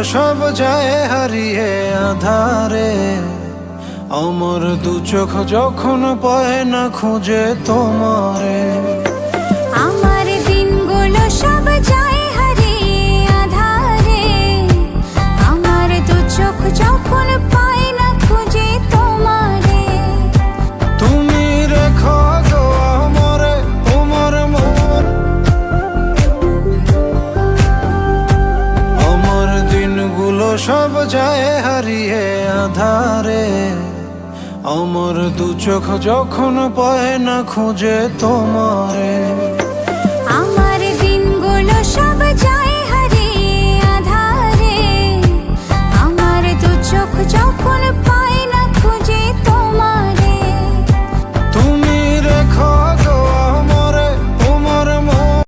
সব যায় হারিয়ে আধারে, আমার দু চোখ যখন পায় না খুঁজে তোমারে। আমার দিনগুলো সব যায় হারিয়ে আঁধারে, আমার দু চোখ যখন পায় না খুঁজে তোমারে। তুমি রেখো গো আমারে তোমার মন, আমার দিনগুলো সব যায় হারিয়ে আধারে, আমার দু চোখ যখন পায় না খুঁজে তোমারে।